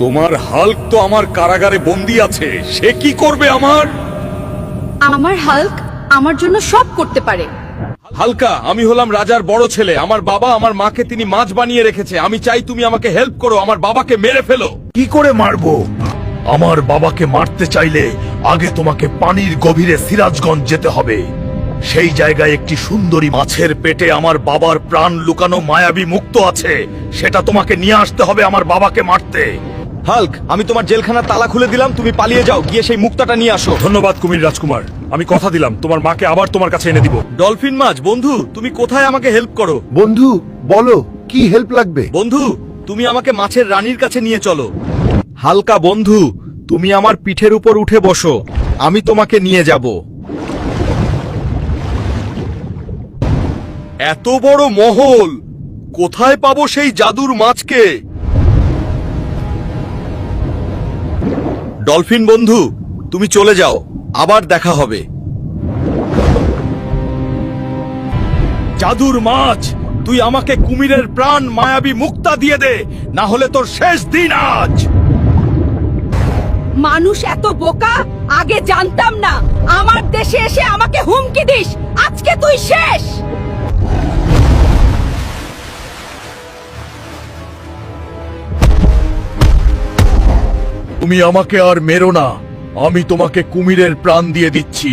তোমার হাল্ক তো আমার কারাগারে বন্দী আছে, সে কি করবে আমার? আমার হাল্ক আমার জন্য সব করতে পারে। হালকা, আমি হলাম রাজার বড় ছেলে। আমার বাবা আমার মাকে তিনি মাছ বানিয়ে রেখেছে। আমি চাই তুমি আমাকে হেল্প করো, আমার বাবাকে মেরে ফেলো। কি করে মারবো? আমার বাবাকে মারতে চাইলে আগে তোমাকে পানির গভীরে সিরাজগঞ্জ যেতে হবে। সেই জায়গায় একটি সুন্দরী মাছের পেটে আমার বাবার প্রাণ লুকানো মায়াবী মুক্ত আছে। সেটা তোমাকে নিয়ে আসতে হবে আমার বাবাকে মারতে। হাল্ক, আমি তোমার জেলখানার তালা খুলে দিলাম, তুমি পালিয়ে যাও, গিয়ে সেই মুক্তাটা নিয়ে আসো। ধন্যবাদ কুমির রাজকুমার, আমি কথা দিলাম তোমার মাকে আবার তোমার কাছে এনে দিব। ডলফিন মাছ বন্ধু, তুমি কোথায় আমাকে হেল্প করো? বন্ধু বলো কি হেল্প লাগবে? বন্ধু, তুমি আমাকে মাছের রানীর কাছে নিয়ে চলো। হালকা বন্ধু, তুমি আমার পিঠের উপর উঠে বসো, আমি তোমাকে নিয়ে যাব। এত বড় মহল, কোথায় পাবো সেই জাদুর মাছকে? ডলফিন বন্ধু, তুমি চলে যাও, আবার দেখা হবে। জাদুর মাছ, তুই আমাকে কুমিরের প্রাণ মায়াবী মুক্তা দিয়ে দে, না হলে তোর শেষ দিন আজ। মানুষ এত বোকা আগে জানতাম না। আমার দেশে এসে আমাকে হুমকি দিস, আজকে তুই শেষ। তুমি আমাকে আর মেরো না, আমি তোমাকে কুমিরের প্রাণ দিয়ে দিচ্ছি।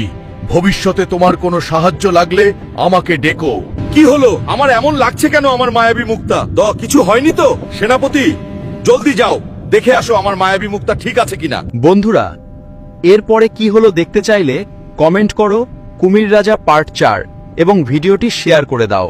ভবিষ্যতে তোমার কোনো সাহায্য লাগলে আমাকে ডেকো। কি হলো? আমার এমন লাগছে কেন? আমার মায়াবী মুক্তা কিছু হয়নি তো? সেনাপতি, জলদি যাও, দেখে আসো আমার মায়াবী মুক্তা ঠিক আছে কিনা। বন্ধুরা, এরপরে কি হলো দেখতে চাইলে কমেন্ট করো কুমির রাজা পার্ট 4 এবং ভিডিওটি শেয়ার করে দাও।